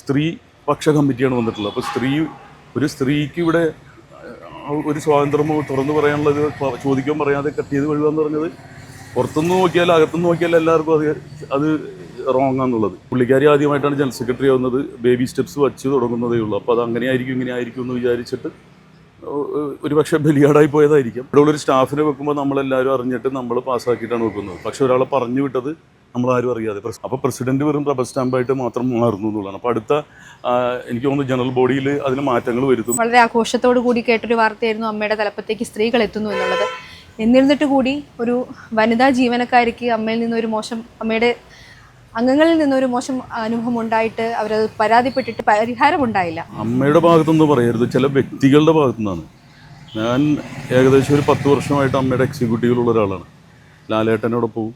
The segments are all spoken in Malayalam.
സ്ത്രീ പക്ഷ കമ്മിറ്റിയാണ് വന്നിട്ടുള്ളത്. അപ്പോൾ ഒരു സ്ത്രീക്ക് ഇവിടെ ഒരു സ്വാതന്ത്ര്യമോ തുറന്നു പറയാനുള്ളത് ചോദിക്കാൻ പറയാതെ കട്ട് ചെയ്ത് വഴുകാന്ന് പറഞ്ഞത് പുറത്തുനിന്ന് നോക്കിയാൽ അകത്തുനിന്ന് നോക്കിയാൽ എല്ലാവർക്കും അത് റോങ് ആണെന്നുള്ളത്. പുള്ളിക്കാരി ആദ്യമായിട്ടാണ് ജനറൽ സെക്രട്ടറി ആവുന്നത്. ബേബി സ്റ്റെപ്സ് വച്ച് തുടങ്ങുന്നതേ ഉള്ളൂ. അപ്പോൾ അത് അങ്ങനെയായിരിക്കും ഇങ്ങനെയായിരിക്കും എന്ന് വിചാരിച്ചിട്ട് ഒരുപക്ഷെ ബലിയാടായി പോയതായിരിക്കും. ഇവിടെ ഉള്ളൊരു സ്റ്റാഫിനെ വെക്കുമ്പോൾ നമ്മളെല്ലാവരും അറിഞ്ഞിട്ട് നമ്മൾ പാസ്സാക്കിയിട്ടാണ് വെക്കുന്നത്. പക്ഷെ ഒരാളെ പറഞ്ഞു വിട്ടത് നമ്മളാരും അറിയാതെ. അപ്പോൾ പ്രസിഡന്റ് വെറും റബ്ബർ സ്റ്റാമ്പായിട്ട് മാത്രം മാറുന്നു എന്നുള്ളതാണ്. അപ്പോൾ അടുത്ത എനിക്ക് തോന്നുന്നു ജനറൽ ബോഡിയിൽ അതിന് മാറ്റങ്ങൾ വരുത്തും. വളരെ ആഘോഷത്തോടു കൂടി കേട്ടൊരു വാർത്തയായിരുന്നു അമ്മയുടെ തലപ്പത്തേക്ക് സ്ത്രീകൾ എത്തുന്നു എന്നുള്ളത്. എന്നിരുന്നിട്ട് കൂടി ഒരു വനിതാ ജീവനക്കാരിക്ക് അമ്മയുടെ അംഗങ്ങളിൽ നിന്നൊരു മോശം അനുഭവം ഉണ്ടായിട്ട് അവരത് പരാതിപ്പെട്ടിട്ട് പരിഹാരമുണ്ടായില്ല. അമ്മയുടെ ഭാഗത്തുനിന്ന് പറയരുത്, ചില വ്യക്തികളുടെ ഭാഗത്തുനിന്നാണ്. ഞാൻ ഏകദേശം ഒരു 10 വർഷമായിട്ട് അമ്മയുടെ എക്സിക്യൂട്ടീവിലുള്ള ഒരാളാണ്. ലാലേട്ടനോടൊപ്പവും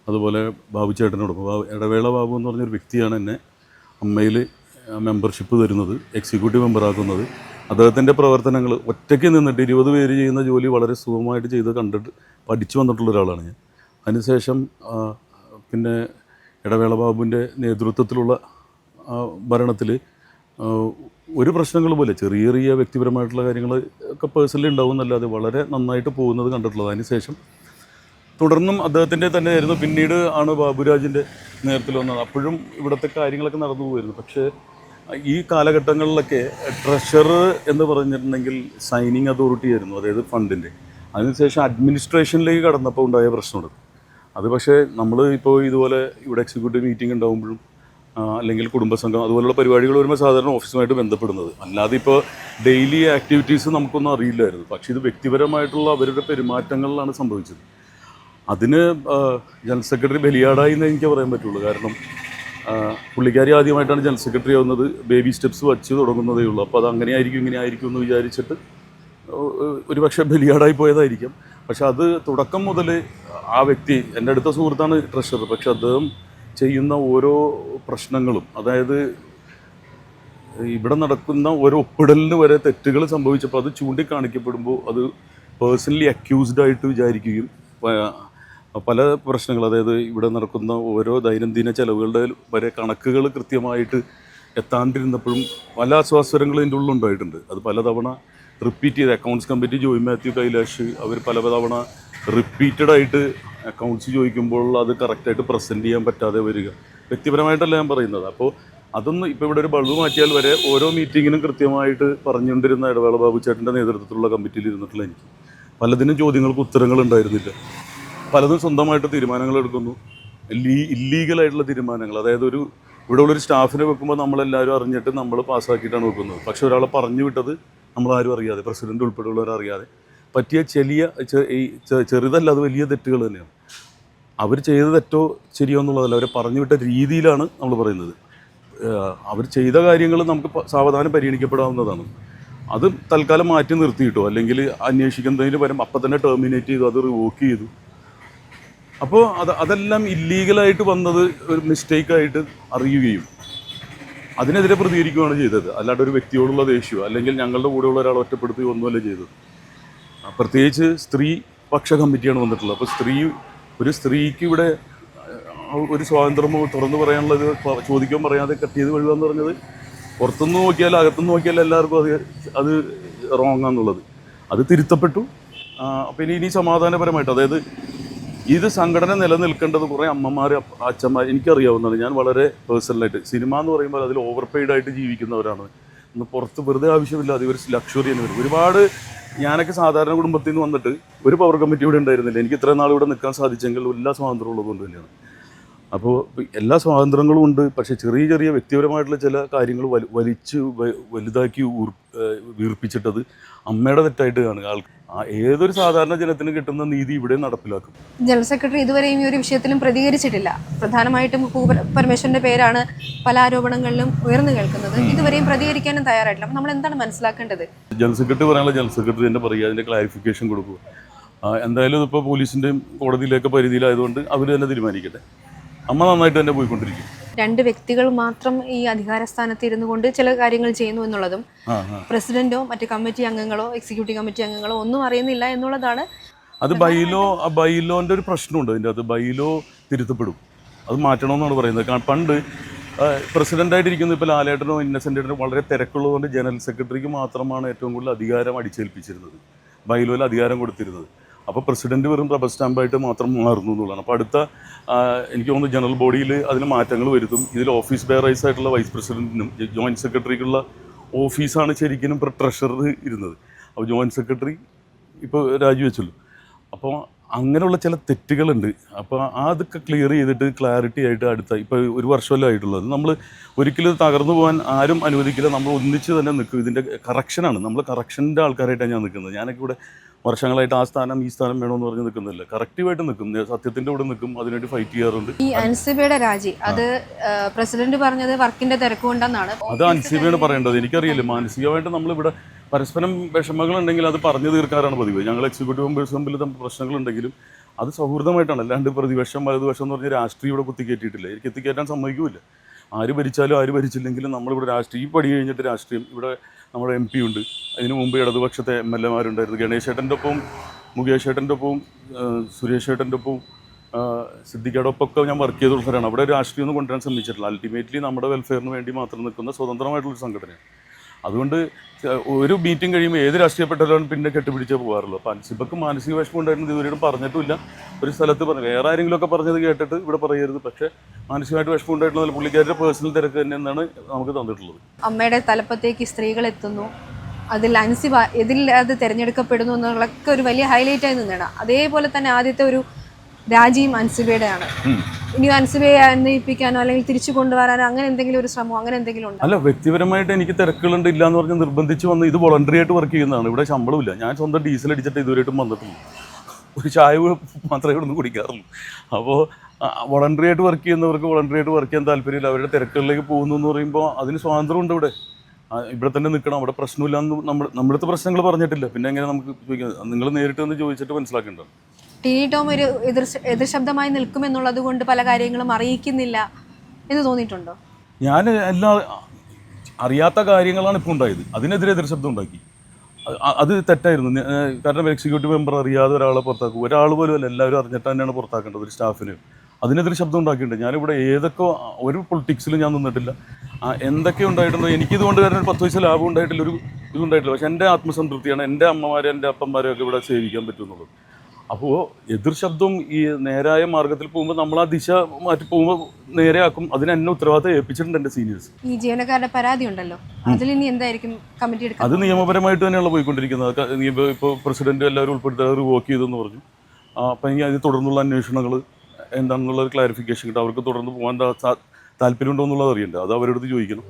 അതുപോലെ ബാബു ചേട്ടനോടൊപ്പം. ഇടവേള ബാബു എന്ന് പറഞ്ഞൊരു വ്യക്തിയാണ് എന്നെ അമ്മയിൽ മെമ്പർഷിപ്പ് തരുന്നത്, എക്സിക്യൂട്ടീവ് മെമ്പറാക്കുന്നത്. അദ്ദേഹത്തിൻ്റെ പ്രവർത്തനങ്ങൾ ഒറ്റയ്ക്ക് നിന്നിട്ട് 20 പേര് ചെയ്യുന്ന ജോലി വളരെ സുഖമായിട്ട് ചെയ്ത് കണ്ടിട്ട് പഠിച്ചു വന്നിട്ടുള്ള ഒരാളാണ് ഞാൻ. അതിനുശേഷം പിന്നെ ഇടവേള ബാബുവിൻ്റെ നേതൃത്വത്തിലുള്ള ഭരണത്തിൽ ഒരു പ്രശ്നങ്ങൾ പോലെ ചെറിയ ചെറിയ വ്യക്തിപരമായിട്ടുള്ള കാര്യങ്ങൾ ഒക്കെ പേഴ്സണലി ഉണ്ടാവും എന്നല്ലാതെ വളരെ നന്നായിട്ട് പോകുന്നത് കണ്ടിട്ടുള്ളത്. അതിനുശേഷം തുടർന്നും അദ്ദേഹത്തിൻ്റെ തന്നെ ആയിരുന്നു. പിന്നീട് ആണ് ബാബുരാജിൻ്റെ നേതൃത്വത്തിൽ വന്നത്. അപ്പോഴും ഇവിടുത്തെ കാര്യങ്ങളൊക്കെ നടന്നു പോയിരുന്നു. പക്ഷേ ഈ കാലഘട്ടങ്ങളിലൊക്കെ ട്രഷറർ എന്ന് പറഞ്ഞിട്ടുണ്ടെങ്കിൽ സൈനിങ് അതോറിറ്റി ആയിരുന്നു, അതായത് ഫണ്ടിൻ്റെ. അതിനുശേഷം അഡ്മിനിസ്ട്രേഷനിലേക്ക് കടന്നപ്പോൾ ഉണ്ടായ പ്രശ്നമുണ്ട്. അത് പക്ഷേ നമ്മൾ ഇപ്പോൾ ഇതുപോലെ ഇവിടെ എക്സിക്യൂട്ടീവ് മീറ്റിംഗ് ഉണ്ടാകുമ്പോഴും അല്ലെങ്കിൽ കുടുംബസംഘം അതുപോലുള്ള പരിപാടികൾ വരുമ്പോൾ സാധാരണ ഓഫീസുമായിട്ട് ബന്ധപ്പെടുന്നത്, അല്ലാതെ ഇപ്പോൾ ഡെയിലി ആക്ടിവിറ്റീസ് നമുക്കൊന്നും അറിയില്ലായിരുന്നു. പക്ഷേ ഇത് വ്യക്തിപരമായിട്ടുള്ള അവരുടെ പെരുമാറ്റങ്ങളിലാണ് സംഭവിച്ചത്. അതിന് ജനറൽ സെക്രട്ടറി ബലിയാടായി എന്ന് എനിക്ക് പറയാൻ പറ്റുള്ളൂ. കാരണം പുള്ളിക്കാരി ആദ്യമായിട്ടാണ് ജനറൽ സെക്രട്ടറി ആവുന്നത്. ബേബി സ്റ്റെപ്സ് വച്ച് തുടങ്ങുന്നതേ ഉള്ളൂ. അപ്പോൾ അത് അങ്ങനെയായിരിക്കും ഇങ്ങനെയായിരിക്കും എന്ന് വിചാരിച്ചിട്ട് ഒരുപക്ഷെ ബലിയാടായി പോയതായിരിക്കും. പക്ഷെ അത് തുടക്കം മുതൽ ആ വ്യക്തി എൻ്റെ അടുത്ത സുഹൃത്താണ് ട്രഷറർ. പക്ഷെ അദ്ദേഹം ചെയ്യുന്ന ഓരോ പ്രശ്നങ്ങളും, അതായത് ഇവിടെ നടക്കുന്ന ഓരോ ഒപ്പിടലിന് വരെ തെറ്റുകൾ സംഭവിച്ചപ്പോൾ അത് ചൂണ്ടിക്കാണിക്കപ്പെടുമ്പോൾ അത് പേഴ്സണലി അക്യൂസ്ഡ് ആയിട്ട് വിചാരിക്കുകയും പല പ്രശ്നങ്ങൾ, അതായത് ഇവിടെ നടക്കുന്ന ഓരോ ദൈനംദിന ചെലവുകളുടെ വരെ കണക്കുകൾ കൃത്യമായിട്ട് എത്താണ്ടിരുന്നപ്പോഴും പല അസ്വാസ്ഥ്യങ്ങളും ഇതിൻ്റെ ഉള്ളിലുണ്ടായിട്ടുണ്ട്. അത് പലതവണ റിപ്പീറ്റ് ചെയ്ത് അക്കൗണ്ട്സ് കമ്മിറ്റി ജോയി മാത്യു കൈലാഷ് അവർ പലതവണ റിപ്പീറ്റഡായിട്ട് അക്കൗണ്ട്സ് ചോദിക്കുമ്പോൾ അത് കറക്റ്റായിട്ട് പ്രസൻറ്റ് ചെയ്യാൻ പറ്റാതെ വരിക. വ്യക്തിപരമായിട്ടല്ല ഞാൻ പറയുന്നത്. അപ്പോൾ അതൊന്നും ഇപ്പോൾ ഇവിടെ ഒരു ബൾബ് മാറ്റിയാൽ വരെ ഓരോ മീറ്റിങ്ങിനും കൃത്യമായിട്ട് പറഞ്ഞുകൊണ്ടിരുന്ന ഇടവേള ബാബു ചേട്ടൻ്റെ നേതൃത്വത്തിലുള്ള കമ്മിറ്റിയിൽ ഇരുന്നിട്ടുള്ള എനിക്ക് പലതിനും ചോദ്യങ്ങൾക്ക് ഉത്തരങ്ങൾ ഉണ്ടായിരുന്നില്ല. പലതും സ്വന്തമായിട്ട് തീരുമാനങ്ങൾ എടുക്കുന്നു, ഇല്ലീഗലായിട്ടുള്ള തീരുമാനങ്ങൾ. അതായത് ഇവിടെ ഉള്ളൊരു സ്റ്റാഫിനെ വെക്കുമ്പോൾ നമ്മളെല്ലാവരും അറിഞ്ഞിട്ട് നമ്മൾ പാസ്സാക്കിയിട്ടാണ് വെക്കുന്നത്. പക്ഷെ ഒരാളെ പറഞ്ഞു വിട്ടത് നമ്മളാരും അറിയാതെ, പ്രസിഡന്റ് ഉൾപ്പെടെയുള്ളവരറിയാതെ പറ്റിയ ചെറുതല്ല, അത് വലിയ തെറ്റുകൾ തന്നെയാണ്. അവർ ചെയ്ത തെറ്റോ ശരിയോ എന്നുള്ളതല്ല, അവരെ പറഞ്ഞു വിട്ട രീതിയിലാണ് നമ്മൾ പറയുന്നത്. അവർ ചെയ്ത കാര്യങ്ങൾ നമുക്ക് സാവധാനം പരിഗണിക്കപ്പെടാവുന്നതാണ്. അത് തൽക്കാലം മാറ്റി നിർത്തിയിട്ടോ അല്ലെങ്കിൽ അന്വേഷിക്കുന്നതിന് പകരം അപ്പം തന്നെ ടെർമിനേറ്റ് ചെയ്തു, അത് റിവോക്ക് ചെയ്തു. അപ്പോൾ അതെല്ലാം ഇല്ലീഗലായിട്ട് വന്നത് ഒരു മിസ്റ്റേക്കായിട്ട് അറിയുകയും അതിനെതിരെ പ്രതികരിക്കുകയാണ് ചെയ്തത്. അല്ലാണ്ട് ഒരു വ്യക്തിയോടുള്ള ദേഷ്യമോ അല്ലെങ്കിൽ ഞങ്ങളുടെ കൂടെയുള്ള ഒരാളെ ഒറ്റപ്പെടുത്തുകയോ ഒന്നുമല്ല ചെയ്തത്. പ്രത്യേകിച്ച് സ്ത്രീ പക്ഷ കമ്മിറ്റിയാണ് വന്നിട്ടുള്ളത്. അപ്പോൾ ഒരു സ്ത്രീക്ക് ഇവിടെ ഒരു സ്വാതന്ത്ര്യമോ തുറന്നു പറയാനുള്ളത് ചോദിക്കാൻ പറയാതെ കട്ട് ചെയ്ത് വഴുകാന്ന് പറഞ്ഞത് പുറത്തുനിന്ന് നോക്കിയാൽ അകത്തുനിന്ന് നോക്കിയാൽ എല്ലാവർക്കും അത് റോങ് ആണെന്നുള്ളത്. അത് തിരുത്തപ്പെട്ടു. അപ്പോൾ ഇനി സമാധാനപരമായിട്ട്, അതായത് ഇത് സംഘടന നിലനിൽക്കേണ്ടത് കുറേ അമ്മമാർ അച്ഛന്മാർ എനിക്കറിയാവുന്നത്. ഞാൻ വളരെ പേഴ്സണലായിട്ട് സിനിമ എന്ന് പറയുമ്പോൾ അതിൽ ഓവർ പെയ്ഡായിട്ട് ജീവിക്കുന്നവരാണ്. ഇന്ന് പുറത്ത് വെറുതെ ആവശ്യമില്ലാതെ ഒരു ലക്ഷറി തന്നെ വരും. ഒരുപാട് ഞാനൊക്കെ സാധാരണ കുടുംബത്തിൽ നിന്ന് വന്നിട്ട് ഒരു പവർ കമ്മിറ്റി ഇവിടെ ഉണ്ടായിരുന്നില്ല. എനിക്ക് ഇത്രയും നാൾ ഇവിടെ നിൽക്കാൻ സാധിച്ചെങ്കിൽ എല്ലാ സ്വാതന്ത്ര്യം ഉള്ളതുകൊണ്ട് തന്നെയാണ്. അപ്പോൾ എല്ലാ സ്വാതന്ത്ര്യങ്ങളും ഉണ്ട്. പക്ഷേ ചെറിയ ചെറിയ വ്യക്തിപരമായിട്ടുള്ള ചില കാര്യങ്ങൾ വലുതാക്കി വീർപ്പിച്ചിട്ടത് അമ്മയുടെ തെറ്റായിട്ട് കാണുക. ഏതൊരു സാധാരണ ജനത്തിന് കിട്ടുന്ന നീതി ഇവിടെ നടപ്പിലാക്കും. ജനറൽ സെക്രട്ടറി ഇതുവരെയും ഈ ഒരു വിഷയത്തിലും പ്രതികരിച്ചിട്ടില്ല. പ്രധാനമായിട്ടും പരമേശ്വരന്റെ പേരാണ് പല ആരോപണങ്ങളിലും ഉയർന്നു കേൾക്കുന്നത്. ഇതുവരെയും പ്രതികരിക്കാനും തയ്യാറായിട്ടില്ല. അപ്പോൾ നമ്മൾ എന്താണ് മനസ്സിലാക്കേണ്ടത്? ജനറൽ സെക്രട്ടറി പറയാനുള്ള ജനറൽ സെക്രട്ടറി തന്നെ പറയുക, അതിൻ്റെ ക്ലാരിഫിക്കേഷൻ കൊടുക്കുക. എന്തായാലും ഇപ്പോൾ പോലീസിൻ്റെയും കോടതിയിലേക്ക് പരിധിയിലായതുകൊണ്ട് അവർ തന്നെ തീരുമാനിക്കട്ടെ. അമ്മ നന്നായിട്ട് തന്നെ പോയിക്കൊണ്ടിരിക്കും. 2 വ്യക്തികൾ മാത്രം ഈ അധികാര സ്ഥാനത്ത് ഇരുന്നു കൊണ്ട് ചില കാര്യങ്ങൾ ചെയ്യുന്നു എന്നുള്ളതും പ്രസിഡന്റോ മറ്റ് കമ്മിറ്റി അംഗങ്ങളോ എക്സിക്യൂട്ടീവ് കമ്മിറ്റി അംഗങ്ങളോ ഒന്നും അറിയുന്നില്ല എന്നുള്ളതാണ്. അത് ബൈലോൻ്റെ ഒരു പ്രശ്നമുണ്ട്. അതിൻ്റെ അത് ബൈലോ തിരുത്തപ്പെടും, അത് മാറ്റണമെന്നാണ് പറയുന്നത്. പണ്ട് പ്രസിഡൻ്റായിട്ടിരിക്കുന്നത് ഇപ്പോൾ ലാലേട്ടനോ ഇന്നസെൻറ്റേട്ടനോ വളരെ തിരക്കുള്ളതുകൊണ്ട് ജനറൽ സെക്രട്ടറിക്ക് മാത്രമാണ് ഏറ്റവും കൂടുതൽ അധികാരം അടിച്ചേൽപ്പിച്ചിരുന്നത്, ബൈലോയിൽ അധികാരം കൊടുത്തിരുന്നത്. അപ്പോൾ പ്രസിഡന്റ് വെറും റബ്ബർ സ്റ്റാമ്പായിട്ട് മാത്രം മാറുന്നു എന്നുള്ളതാണ്. അപ്പോൾ അടുത്ത എനിക്ക് തോന്നുന്നു ജനറൽ ബോഡിയിൽ അതിന് മാറ്റങ്ങൾ വരുത്തും. ഇതിൽ ഓഫീസ് ബെയറേഴ്സ് ആയിട്ടുള്ള വൈസ് പ്രസിഡന്റിനും ജോയിൻറ്റ് സെക്രട്ടറിക്കുള്ള ഓഫീസാണ് ശരിക്കും ഇപ്പോൾ ട്രഷറർ ഇരുന്നത്. അപ്പോൾ ജോയിൻറ്റ് സെക്രട്ടറി ഇപ്പോൾ രാജിവെച്ചല്ലോ. അപ്പോൾ അങ്ങനെയുള്ള ചില തെറ്റുകളുണ്ട്. അപ്പോൾ അതൊക്കെ ക്ലിയർ ചെയ്തിട്ട് ക്ലാരിറ്റി ആയിട്ട് അടുത്ത ഇപ്പോൾ ഒരു വർഷമല്ലേ ആയിട്ടുള്ളത്, നമ്മൾ ഒരിക്കലും തകർന്നു പോകാൻ ആരും അനുവദിക്കില്ല. നമ്മൾ ഒന്നിച്ച് തന്നെ നിൽക്കും. ഇതിൻ്റെ കറക്ഷനാണ്, നമ്മൾ കറക്ഷൻ്റെ ആൾക്കാരായിട്ടാണ് ഞാൻ നിൽക്കുന്നത്. ഞാനൊക്കെ ഇവിടെ വർഷങ്ങളായിട്ട് ആ സ്ഥാനം ഈ സ്ഥാനം വേണമെന്ന് പറഞ്ഞ് നിൽക്കുന്നില്ല, കറക്റ്റീവായിട്ട് നിൽക്കും, സത്യത്തിൻ്റെ കൂടെ നിൽക്കും, അതിനുവേണ്ടി ഫൈറ്റ് ചെയ്യാറുണ്ട്. ഈ അൻസിബയുടെ രാജി അത് പ്രസിഡന്റ് പറഞ്ഞത് വർക്കിന്റെ തിരക്കുകൊണ്ടെന്നാണ്. അത് അൻസിബയാണ് പറയേണ്ടത്. എനിക്കറിയില്ല, മാനസികമായിട്ട് നമ്മളിവിടെ പരസ്പരം വിഷമങ്ങളുണ്ടെങ്കിൽ അത് പറഞ്ഞു തീർക്കാറാണ് പതിവ്. ഞങ്ങൾ എക്സിക്യൂട്ടീവ് മെമ്പേഴ്സ് തമ്മിൽ പ്രശ്നങ്ങളുണ്ടെങ്കിലും അത് സൗഹൃദമായിട്ടാണ്, അല്ലാണ്ട് പ്രതിപക്ഷം വലതുപക്ഷം എന്ന് പറഞ്ഞ് രാഷ്ട്രീയം ഇവിടെ കുത്തിക്കയറ്റിയിട്ടില്ല. എനിക്ക് എത്തിക്കയറ്റാൻ സമ്മതിക്കില്ല. ആര് ഭരിച്ചാലും ആര് ഭരിച്ചില്ലെങ്കിലും നമ്മളിവിടെ രാഷ്ട്രീയം ഈ പടി കഴിഞ്ഞിട്ട് രാഷ്ട്രീയം ഇവിടെ നമ്മുടെ MP ഉണ്ട്. അതിന് മുമ്പ് ഇടതുപക്ഷത്തെ MLA മാരുണ്ടായിരുന്നു. ഗണേഷ് ഏട്ടൻ്റെ ഒപ്പവും മുകേഷ് ഏട്ടൻ്റെ ഒപ്പവും സുരേഷ് ഏട്ടൻ്റെ ഒപ്പവും സിദ്ദിഖയുടെ ഒപ്പമൊക്കെ ഞാൻ വർക്ക് ചെയ്തുള്ളവരാണ്. അവിടെ രാഷ്ട്രീയം ഒന്നും കൊണ്ടുവരാൻ ശ്രമിച്ചിട്ടില്ല. അൾട്ടിമേറ്റ്ലി നമ്മുടെ വെൽഫെയറിന് വേണ്ടി മാത്രം നിൽക്കുന്ന സ്വതന്ത്രമായിട്ടുള്ളൊരു സംഘടനയാണ്. അതുകൊണ്ട് ഒരു മീറ്റിംഗ് കഴിയുമ്പോൾ ഏത് രാഷ്ട്രീയപ്പെട്ടവരാണ് പിന്നെ കെട്ടുപിടിച്ചേ പോകാറുള്ളൂ. അപ്പോൾ അൻസിബക്ക് മാനസിക വിഷമം ഉണ്ടായിരുന്നു, ഇതുവരെയും പറഞ്ഞിട്ടില്ല. ഒരു സ്ഥലത്ത് പറഞ്ഞു, വേറെ ആരെങ്കിലുമൊക്കെ പറഞ്ഞത് കേട്ടിട്ട് ഇവിടെ പറയരുത്. പക്ഷേ മാനസികമായിട്ട് വിഷമം ഉണ്ടായിട്ടുള്ള പുള്ളിക്കാരുടെ പേഴ്സണൽ തിരക്ക് തന്നെ എന്നാണ് നമുക്ക് തന്നിട്ടുള്ളത്. അമ്മയുടെ തലപ്പത്തേക്ക് സ്ത്രീകൾ എത്തുന്നു, അതിൽ അൻസിബ എതില്ലാതെ തിരഞ്ഞെടുക്കപ്പെടുന്നു എന്നുള്ളതൊക്കെ ഒരു വലിയ ഹൈലൈറ്റ് ആയി നിന്നാണ്. അതേപോലെ തന്നെ ആദ്യത്തെ ഒരു രാജിയും അൻസിബയുടെയാണ്. ഇനി അൻസിബയെ അന്വയിപ്പിക്കാനോ അല്ലെങ്കിൽ തിരിച്ചു കൊണ്ടുവരാനോ അങ്ങനെ എന്തെങ്കിലും ഒരു ശ്രമം അങ്ങനെ എന്തെങ്കിലും ഉണ്ടോ? അല്ല, വ്യക്തിപരമായിട്ട് എനിക്ക് തിരക്കുകളുണ്ട് ഇല്ല എന്ന് പറഞ്ഞ് നിർബന്ധിച്ച് വന്ന് ഇത് വോളണ്ടറി ആയിട്ട് വർക്ക് ചെയ്യുന്നതാണ്. ഇവിടെ ശമ്പളമില്ല. ഞാൻ സ്വന്തം ഡീസൽ അടിച്ചിട്ട് ഇതുവരെയായിട്ടും വന്നിട്ടില്ല. ഒരു ചായ മാത്രമേ ഇവിടെ നിന്ന് കുടിക്കാറുള്ളൂ. അപ്പോൾ വോളണ്ടറി ആയിട്ട് വർക്ക് ചെയ്യുന്നവർക്ക് വോളണ്ടറി ആയിട്ട് വർക്ക് ചെയ്യാൻ താല്പര്യമില്ല. അവരുടെ തിരക്കുകളിലേക്ക് പോകുന്നു എന്ന് പറയുമ്പോൾ അതിന് സ്വാതന്ത്ര്യമുണ്ട്. ഇവിടെ തന്നെ നിൽക്കണം, അവിടെ പ്രശ്നമില്ലാന്ന് നമ്മുടെ പ്രശ്നങ്ങൾ പറഞ്ഞിട്ടില്ല. പിന്നെ എങ്ങനെ നമുക്ക് ചോദിക്കാം? നിങ്ങൾ നേരിട്ട് വന്ന് ചോദിച്ചിട്ട് മനസ്സിലാക്കേണ്ടത്. ടിനി ടോം ഒരു എതിർ ശബ്ദമായി നിൽക്കുമെന്നുള്ളത് കൊണ്ട് പല കാര്യങ്ങളും അറിയിക്കുന്നില്ല എന്ന് തോന്നിയിട്ടുണ്ടോ? ഞാൻ എല്ലാ അറിയാത്ത കാര്യങ്ങളാണ് ഇപ്പോൾ ഉണ്ടായത്. അതിനെതിരെ എതിർ ശബ്ദം ഉണ്ടാക്കി. അത് തെറ്റായിരുന്നു. കാരണം എക്സിക്യൂട്ടീവ് മെമ്പർ അറിയാതെ ഒരാളെ പുറത്താക്കും. ഒരാൾ പോലും അല്ല, എല്ലാവരും അറിഞ്ഞിട്ട് തന്നെയാണ് പുറത്താക്കേണ്ടത് ഒരു സ്റ്റാഫിന്. അതിനെതിരെ ശബ്ദം ഉണ്ടാക്കിയിട്ടുണ്ട്. ഞാനിവിടെ ഏതൊക്കെ ഒരു പൊളിറ്റിക്സിലും ഞാൻ നിന്നിട്ടില്ല. എന്തൊക്കെ ഉണ്ടായിട്ടുണ്ടോ എനിക്കിതുകൊണ്ട് കാരണം 10 പൈസ ലാഭം ഉണ്ടായിട്ടില്ല, ഒരു ഇതുണ്ടായിട്ടില്ല. പക്ഷേ എൻ്റെ ആത്മസംതൃപ്തിയാണ് എൻ്റെ അമ്മമാരെ എൻ്റെ അപ്പന്മാരെയൊക്കെ ഇവിടെ സേവിക്കാൻ പറ്റുന്നുള്ളത്. അപ്പോൾ എതിർ ശബ്ദം ഈ നേരായ മാർഗത്തിൽ പോകുമ്പോൾ നമ്മൾ ആ ദിശ മാറ്റി പോകുമ്പോൾ നേരെയാക്കും. അതിന് എന്നെ ഉത്തരവാദിത്തം ഏൽപ്പിച്ചിട്ടുണ്ട് എൻ്റെ സീനിയേഴ്സ്. ഈ ജീവനക്കാരുടെ പരാതി ഉണ്ടല്ലോ, അതിൽ ഇനി എന്തായിരിക്കും കമ്മിറ്റി എടുക്കുക? അത് നിയമപരമായിട്ട് തന്നെയുള്ള പോയിക്കൊണ്ടിരിക്കുന്നത്. ഇപ്പോൾ പ്രസിഡന്റ് എല്ലാവരും ഉൾപ്പെടുത്തി റിവോക്ക് ചെയ്തെന്ന് പറഞ്ഞു. അപ്പം ഇനി അതിന് തുടർന്നുള്ള അന്വേഷണങ്ങൾ എന്താണെന്നുള്ളൊരു ക്ലാരിഫിക്കേഷൻ കിട്ടും. അവർക്ക് തുടർന്ന് പോകാൻ താല്പര്യമുണ്ടോ എന്നുള്ളത് അറിയണ്ടേ, അത് അവരുടെ അടുത്ത് ചോദിക്കണം.